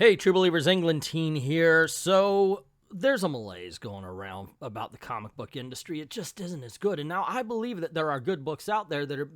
Hey, True Believers, England Teen here. So, there's a malaise going around about the comic book industry. It just isn't as good. And now I believe that there are good books out there that are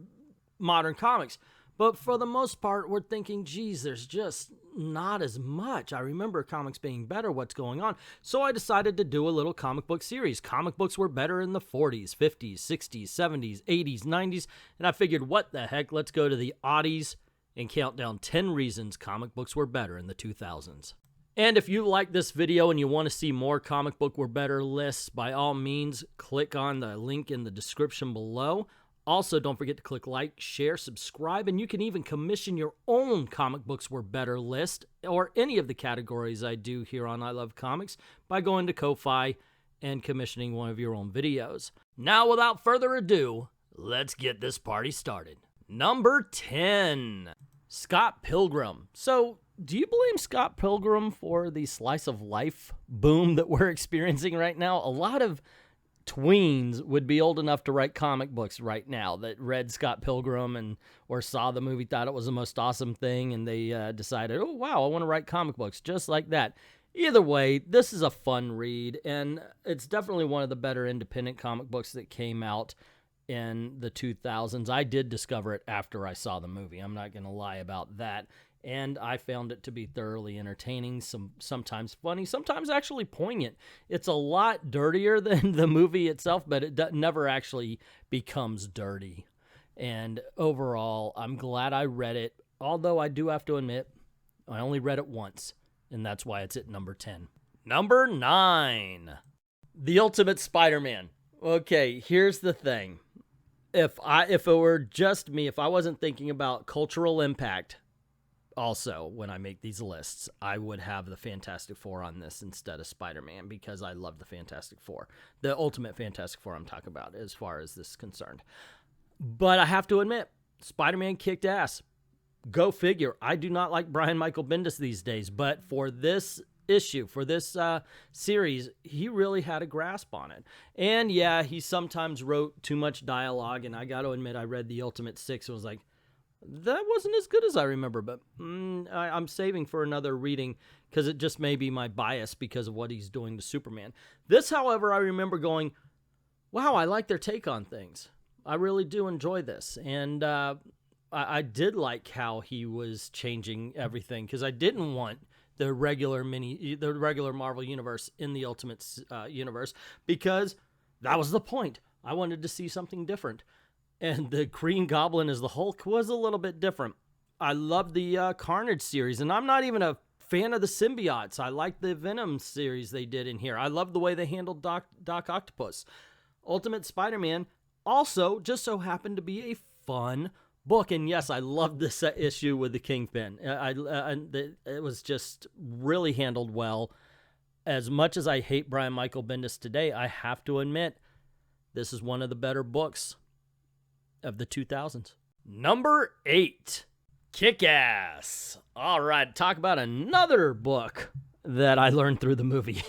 modern comics. But for the most part, we're thinking, geez, there's just not as much. I remember comics being better. What's going on? So I decided to do a little comic book series. Comic books were better in the 40s, 50s, 60s, 70s, 80s, 90s. And I figured, what the heck? Let's go to the oddies and count down 10 reasons comic books were better in the 2000s. And if you like this video and you want to see more comic book were better lists, by all means, click on the link in the description below. Also, don't forget to click like, share, subscribe, and you can even commission your own comic books were better list or any of the categories I do here on I Love Comics by going to Ko-Fi and commissioning one of your own videos. Now, without further ado, let's get this party started. Number 10, Scott Pilgrim. So, do you blame Scott Pilgrim for the slice of life boom that we're experiencing right now? A lot of tweens would be old enough to write comic books right now that read Scott Pilgrim or saw the movie, thought it was the most awesome thing, and they decided, oh, wow, I want to write comic books just like that. Either way, this is a fun read, and it's definitely one of the better independent comic books that came out in the 2000s. I did discover it after I saw the movie. I'm not going to lie about that. And I found it to be thoroughly entertaining, sometimes funny, sometimes actually poignant. It's a lot dirtier than the movie itself, but it never actually becomes dirty. And overall, I'm glad I read it, although I do have to admit, I only read it once, and that's why it's at number 10. Number 9, The Ultimate Spider-Man. Okay, here's the thing. If it were just me, if I wasn't thinking about cultural impact, also, when I make these lists, I would have the Fantastic Four on this instead of Spider-Man because I love the Fantastic Four. The Ultimate Fantastic Four I'm talking about as far as this is concerned. But I have to admit, Spider-Man kicked ass. Go figure. I do not like Brian Michael Bendis these days, but for this issue, for this series, he really had a grasp on it. And yeah, he sometimes wrote too much dialogue, and I got to admit, I read the Ultimate Six and was like, that wasn't as good as I remember, but I'm saving for another reading because it just may be my bias because of what he's doing to Superman. This, however, I remember going, wow, I like their take on things. I really do enjoy this. And I did like how he was changing everything because I didn't want the regular Marvel Universe in the Ultimate Universe because that was the point. I wanted to see something different. And the Green Goblin as the Hulk was a little bit different. I love the Carnage series, and I'm not even a fan of the symbiotes. I like the Venom series they did in here. I love the way they handled Doc Octopus. Ultimate Spider-Man also just so happened to be a fun book. And yes, I love this issue with the Kingpin. It was just really handled well. As much as I hate Brian Michael Bendis today, I have to admit, this is one of the better books of the 2000s. Number 8, Kick-Ass. All right, talk about another book that I learned through the movie.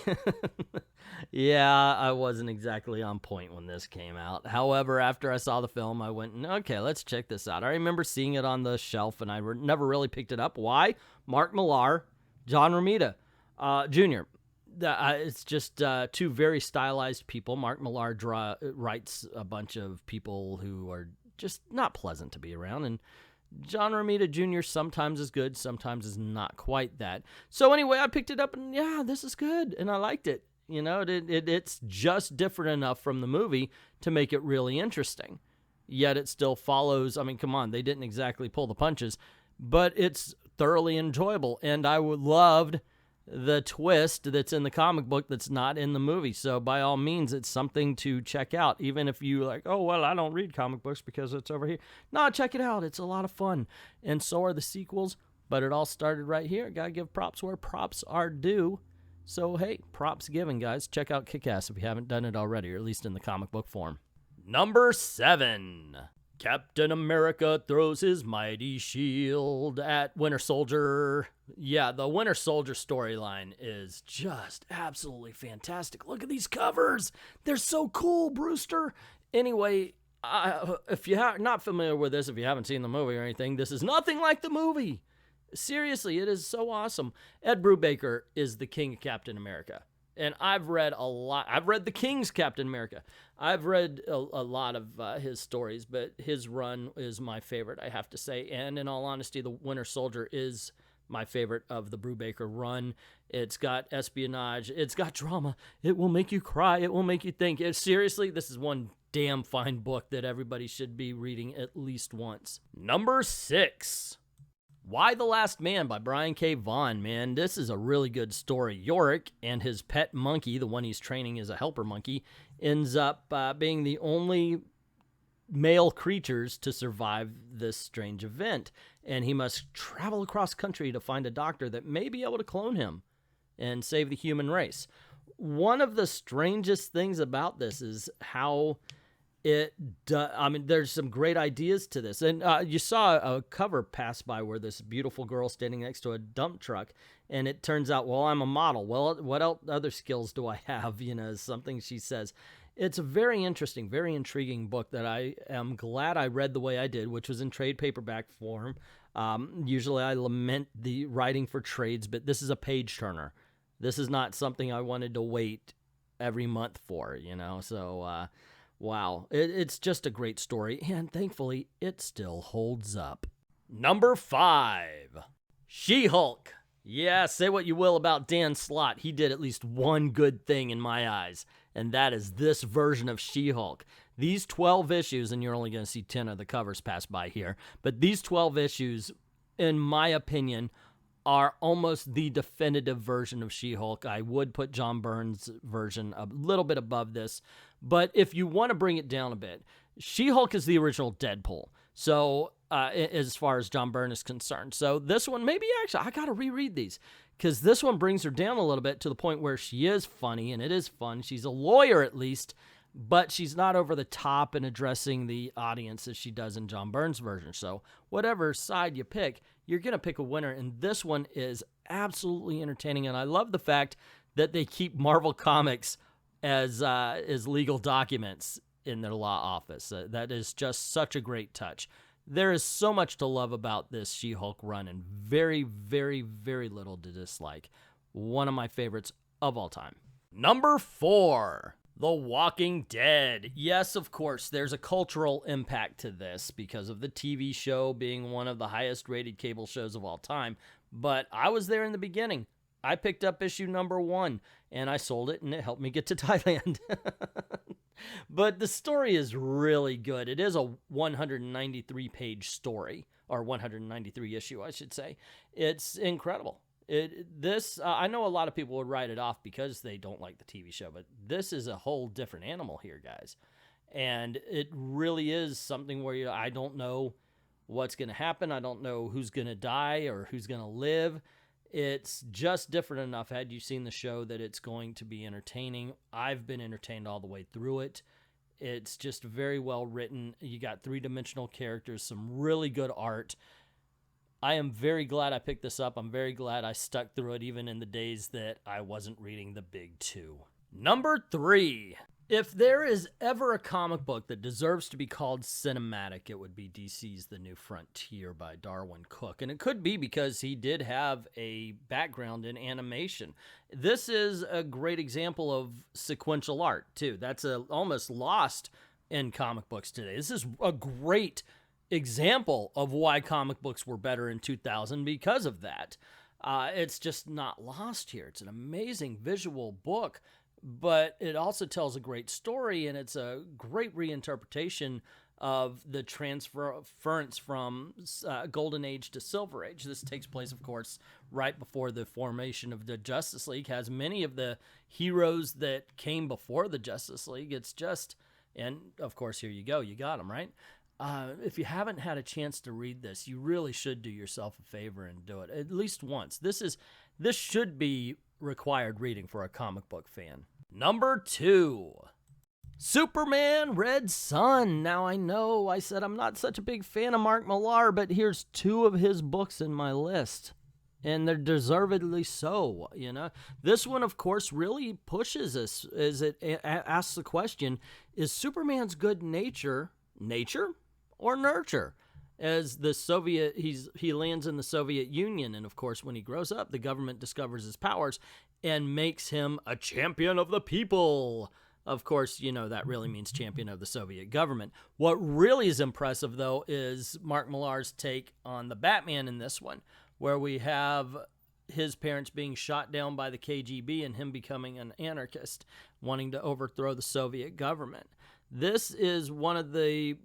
Yeah, I wasn't exactly on point when this came out. However, after I saw the film, I went, okay, let's check this out. I remember seeing it on the shelf, and I never really picked it up. Why? Mark Millar, John Romita Jr. It's just two very stylized people. Mark Millar writes a bunch of people who are just not pleasant to be around, and John Romita Jr. sometimes is good, sometimes is not quite that. So anyway, I picked it up, and yeah, this is good, and I liked it. You know, it's just different enough from the movie to make it really interesting. Yet it still follows, I mean, come on, they didn't exactly pull the punches, but it's thoroughly enjoyable, and I loved the twist that's in the comic book that's not in the movie. So by all means, it's something to check out. Even if you like, oh, well, I don't read comic books because it's over here. No, check it out. It's a lot of fun. And so are the sequels, but it all started right here. Got to give props where props are due. So, hey, props given, guys. Check out Kick-Ass if you haven't done it already, or at least in the comic book form. Number 7. Captain America throws his mighty shield at Winter Soldier. Yeah, the Winter Soldier storyline is just absolutely fantastic. Look at these covers. They're so cool, Brewster. Anyway, if you're not familiar with this, if you haven't seen the movie or anything, this is nothing like the movie. Seriously, it is so awesome. Ed Brubaker is the king of Captain America. And I've read a lot. I've read the King's Captain America. I've read a lot of his stories, but his run is my favorite, I have to say. And in all honesty, the Winter Soldier is my favorite of the Brubaker run. It's got espionage. It's got drama. It will make you cry. It will make you think. Seriously, this is one damn fine book that everybody should be reading at least once. Number 6. Why the Last Man by Brian K. Vaughan, man. This is a really good story. Yorick and his pet monkey, the one he's training as a helper monkey, ends up being the only male creatures to survive this strange event. And he must travel across country to find a doctor that may be able to clone him and save the human race. One of the strangest things about this is how there's some great ideas to this. And you saw a cover pass by where this beautiful girl standing next to a dump truck, and it turns out, well, I'm a model. Well, what else, other skills do I have? Is something she says. It's a very interesting, very intriguing book that I am glad I read the way I did, which was in trade paperback form. Usually I lament the writing for trades, but this is a page turner. This is not something I wanted to wait every month for, so... wow, it's just a great story, and thankfully, it still holds up. Number 5, She-Hulk. Yeah, say what you will about Dan Slott. He did at least one good thing in my eyes, and that is this version of She-Hulk. These 12 issues, and you're only going to see 10 of the covers pass by here, but these 12 issues, in my opinion, are almost the definitive version of She-Hulk. I would put John Byrne's version a little bit above this, but if you want to bring it down a bit, She-Hulk is the original Deadpool, so as far as John Byrne is concerned. So this one, maybe actually, I got to reread these, because this one brings her down a little bit to the point where she is funny, and it is fun. She's a lawyer at least, but she's not over the top in addressing the audience as she does in John Byrne's version. So whatever side you pick, you're going to pick a winner, and this one is absolutely entertaining, and I love the fact that they keep Marvel Comics as legal documents in their law office. That is just such a great touch. There is so much to love about this She-Hulk run, and very, very, very little to dislike. One of my favorites of all time. Number 4. The Walking Dead. Yes, of course, there's a cultural impact to this because of the TV show being one of the highest rated cable shows of all time, but I was there in the beginning. I picked up issue number 1, and I sold it, and it helped me get to Thailand. But the story is really good. It is a 193-page story, or 193 issue, I should say. It's incredible. I know a lot of people would write it off because they don't like the TV show, but this is a whole different animal here, guys. And it really is something where I don't know what's going to happen. I don't know who's going to die or who's going to live. It's just different enough, had you seen the show, that it's going to be entertaining. I've been entertained all the way through it. It's just very well written. You got three-dimensional characters, some really good art. I am very glad I picked this up. I'm very glad I stuck through it even in the days that I wasn't reading the big 2. Number 3. If there is ever a comic book that deserves to be called cinematic, it would be DC's The New Frontier by Darwin Cook. And it could be because he did have a background in animation. This is a great example of sequential art, too. That's almost lost in comic books today. This is a great example of why comic books were better in 2000 because of that. It's just not lost here. It's an amazing visual book, but it also tells a great story, and it's a great reinterpretation of the transference from Golden Age to Silver Age. This takes place, of course, right before the formation of the Justice League, has many of the heroes that came before the Justice League. It's just, and of course, here you go, you got them, right? If you haven't had a chance to read this, you really should do yourself a favor and do it at least once. This should be required reading for a comic book fan. Number 2, Superman Red Son. Now, I know I said I'm not such a big fan of Mark Millar, but here's 2 of his books in my list, and they're deservedly so, This one, of course, really pushes us as it asks the question, is Superman's good nature or nurture? as the Soviet, he lands in the Soviet Union, and of course, when he grows up, the government discovers his powers and makes him a champion of the people. Of course, you know, that really means champion of the Soviet government. What really is impressive, though, is Mark Millar's take on the Batman in this one, where we have his parents being shot down by the KGB and him becoming an anarchist, wanting to overthrow the Soviet government. This is one of the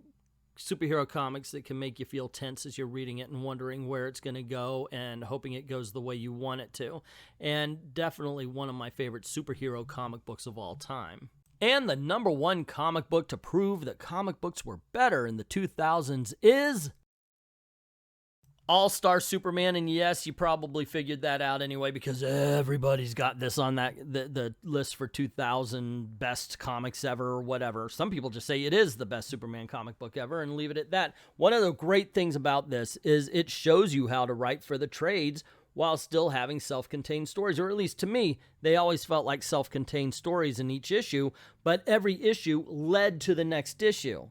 superhero comics that can make you feel tense as you're reading it and wondering where it's going to go and hoping it goes the way you want it to. And definitely one of my favorite superhero comic books of all time. And the #1 comic book to prove that comic books were better in the 2000s is All-Star Superman. And yes, you probably figured that out anyway, because everybody's got this on the list for 2000 best comics ever or whatever. Some people just say it is the best Superman comic book ever and leave it at that. One of the great things about this is it shows you how to write for the trades while still having self-contained stories, or at least to me, they always felt like self-contained stories in each issue, but every issue led to the next issue.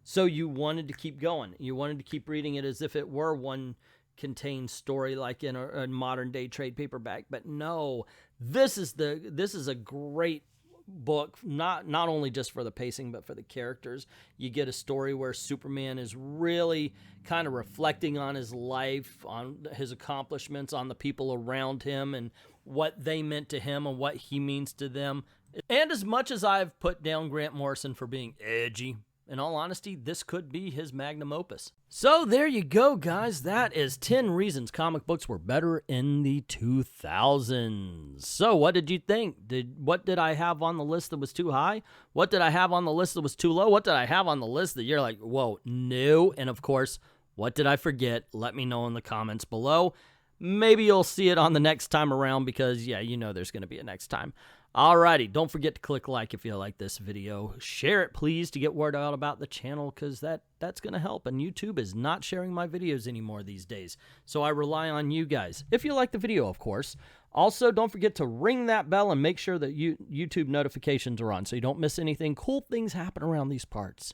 So you wanted to keep going. You wanted to keep reading it as if it were one contained story, like in a modern-day trade paperback. But no, this is a great book, not only just for the pacing, but for the characters. You get a story where Superman is really kind of reflecting on his life, on his accomplishments, on the people around him, and what they meant to him and what he means to them. And as much as I've put down Grant Morrison for being edgy, in all honesty, this could be his magnum opus. So there you go, guys. That is 10 reasons comic books were better in the 2000s. So what did you think? What did I have on the list that was too high? What did I have on the list that was too low? What did I have on the list that you're like, whoa, no? And of course, what did I forget? Let me know in the comments below. Maybe you'll see it on the next time around because, yeah, you know there's going to be a next time. Alrighty, don't forget to click like if you like this video. Share it, please, to get word out about the channel, because that's going to help. And YouTube is not sharing my videos anymore these days, so I rely on you guys. If you like the video, of course. Also, don't forget to ring that bell and make sure that YouTube notifications are on so you don't miss anything. Cool things happen around these parts,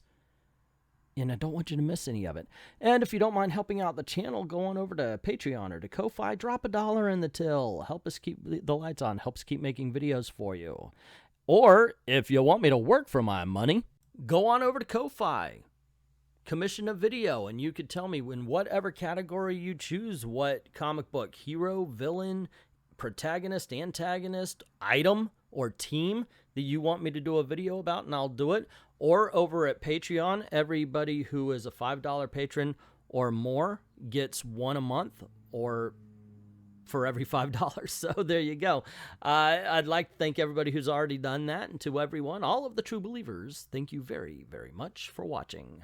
and I don't want you to miss any of it. And if you don't mind helping out the channel, go on over to Patreon or to Ko-Fi, drop $1 in the till. Help us keep the lights on, helps keep making videos for you. Or, if you want me to work for my money, go on over to Ko-Fi, commission a video, and you could tell me in whatever category you choose what comic book, hero, villain, protagonist, antagonist, item, or team that you want me to do a video about, and I'll do it. Or over at Patreon, everybody who is a $5 patron or more gets one a month, or for every $5. So there you go. I'd like to thank everybody who's already done that, and to everyone, all of the true believers, thank you very, very much for watching.